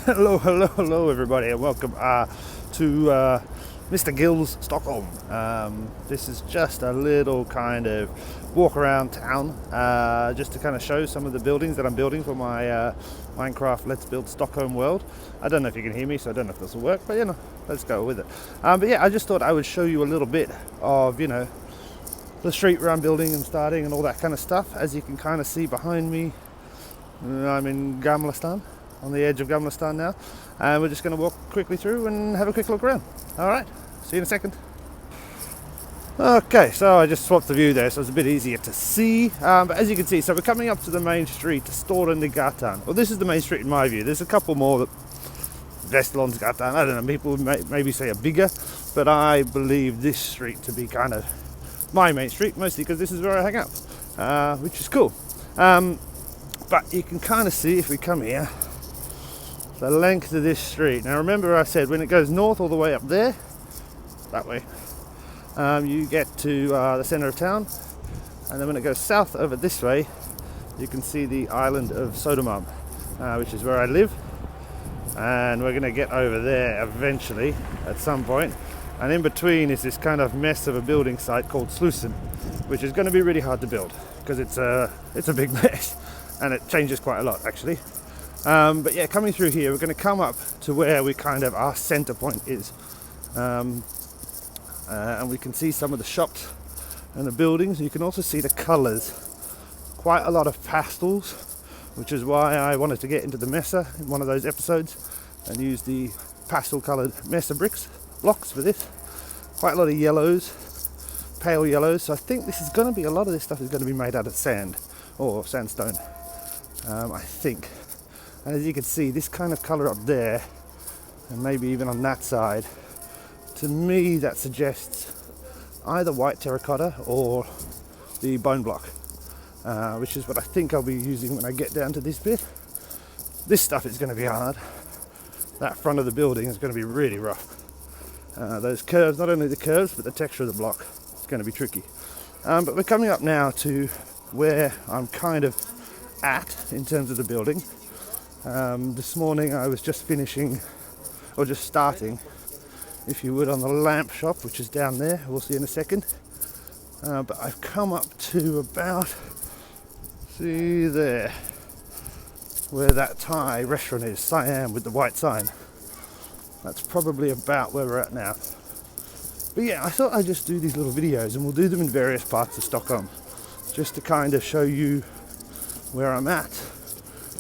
Hello, everybody, and welcome to Mr.Gill's Stockholm. This is just a little kind of walk around town, just to kind of show some of the buildings that I'm building for my Minecraft Let's Build Stockholm world. I don't know if you can hear me, so I don't know if this will work, but let's go with it. But yeah, I just thought I would show you a little bit of, the street where I'm building and starting and all that kind of stuff. As you can kind of see behind me, I'm in Gamla on the edge of Gamla now, and we're just going to walk quickly through and have a quick look around. Alright, see you in a second. Okay, so I just swapped the view there so it's a bit easier to see, but as you can see, so we're coming up to the main street, Storendegatan. Well, this is the main street in my view. There's a couple more that Västerlångsgatan, I don't know, people maybe say are bigger, but I believe this street to be kind of my main street, mostly because this is where I hang out, which is cool. But you can kind of see, if we come here, the length of this street. Now remember, I said when it goes north all the way up there, that way, you get to the center of town, and then when it goes south over this way, you can see the island of Södermalm, which is where I live, and we're going to get over there eventually at some point. And in between is this kind of mess of a building site called Slussen, which is going to be really hard to build because it's a big mess, and it changes quite a lot actually. But yeah, coming through here, we're going to come up to where we kind of our center point is, and we can see some of the shops and the buildings. You can also see the colors, quite a lot of pastels, which is why I wanted to get into the Mesa in one of those episodes and use the pastel colored Mesa blocks for this. Quite a lot of yellows, pale yellows. So I think this is going to be, a lot of this stuff is going to be made out of sand or sandstone, I think. And as you can see, this kind of colour up there, and maybe even on that side, to me that suggests either white terracotta or the bone block, which is what I think I'll be using when I get down to this bit. This stuff is going to be hard. That front of the building is going to be really rough. Those curves, not only the curves, but the texture of the block is going to be tricky. But we're coming up now to where I'm kind of at in terms of the building. This morning I was just finishing, or just starting, if you would, on the lamp shop, which is down there. We'll see in a second. But I've come up to about, see there, where that Thai restaurant is, Siam, with the white sign. That's probably about where we're at now. But yeah, I thought I'd just do these little videos, and we'll do them in various parts of Stockholm, just to kind of show you where I'm at,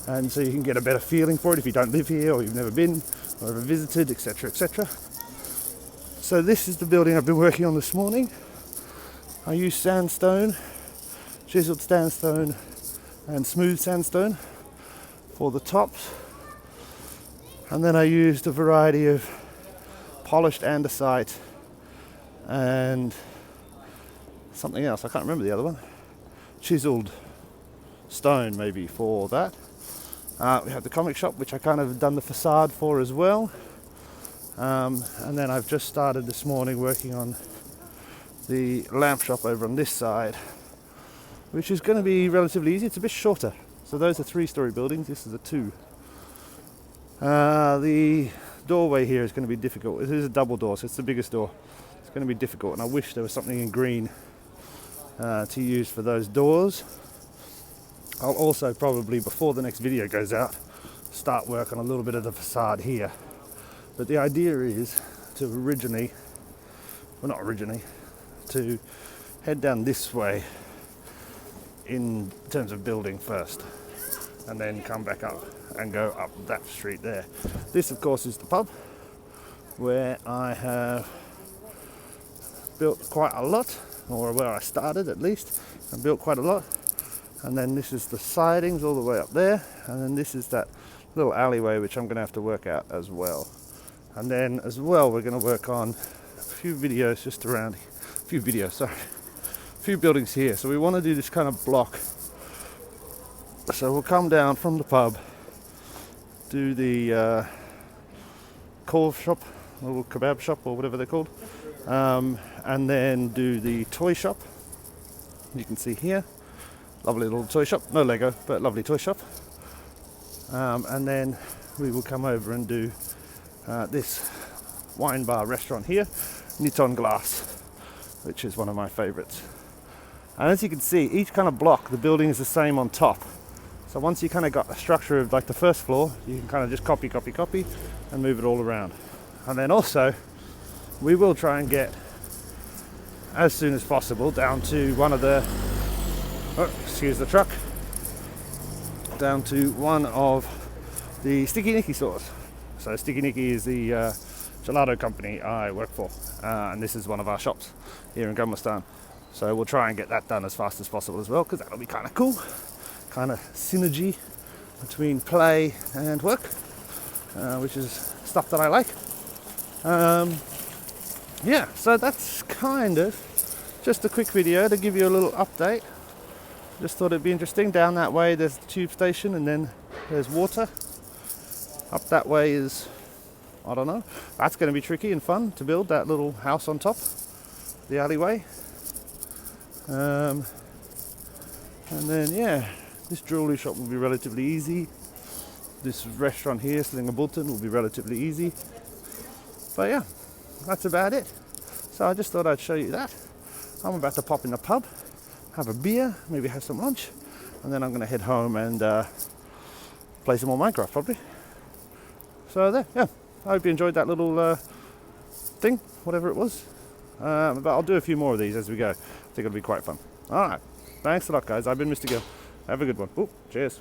and so you can get a better feeling for it if you don't live here or you've never been or ever visited, etc, etc. So this is the building I've been working on this morning. I used sandstone, chiseled sandstone and smooth sandstone for the tops, and then I used a variety of polished andesite and something else, I can't remember the other one, chiseled stone maybe for that. We have the comic shop, which I kind of done the facade for as well, and then I've just started this morning working on the lamp shop over on this side, which is going to be relatively easy. It's a bit shorter, so those are 3-story buildings, this is a 2. The doorway here is going to be difficult. It is a double door, so it's the biggest door. It's going to be difficult, and I wish there was something in green to use for those doors. I'll also probably, before the next video goes out, start work on a little bit of the facade here. But the idea is to to head down this way in terms of building first, and then come back up and go up that street there. This, of course, is the pub, where I have built quite a lot, or where I started at least, and built quite a lot. And then this is the sidings all the way up there, and then this is that little alleyway which I'm going to have to work out as well. And then as well we're going to work on a few videos just around, a few buildings here. So we want to do this kind of block. So we'll come down from the pub, do the kebab shop, little kebab shop or whatever they're called, and then do the toy shop. You can see here. Lovely little toy shop, no Lego, but lovely toy shop. And then we will come over and do this wine bar restaurant here, Niton Glass, which is one of my favorites. And as you can see, each kind of block, the building is the same on top. So once you kind of got the structure of like the first floor, you can kind of just copy and move it all around. And then also, we will try and get, as soon as possible, down to one of the, excuse the truck, down to one of the Sticky Nicky stores. So Sticky Nicky is the gelato company I work for, and this is one of our shops here in Gummerstan. So we'll try and get that done as fast as possible as well, because that'll be kind of cool. Kind of synergy between play and work, which is stuff that I like. Yeah, so that's kind of just a quick video to give you a little update. Just thought it'd be interesting. Down that way there's the tube station, and then there's water. Up that way is, I don't know, that's going to be tricky and fun to build, that little house on top, the alleyway. And then yeah, this jewellery shop will be relatively easy. This restaurant here, Slingerbulten, will be relatively easy. But yeah, that's about it. So I just thought I'd show you that. I'm about to pop in the pub, have a beer, maybe have some lunch, and then I'm going to head home and play some more Minecraft probably. So there, yeah, I hope you enjoyed that little thing, whatever it was. But I'll do a few more of these as we go. I think it'll be quite fun. Alright, thanks a lot guys. I've been Mr. Gill. Have a good one. Ooh, cheers.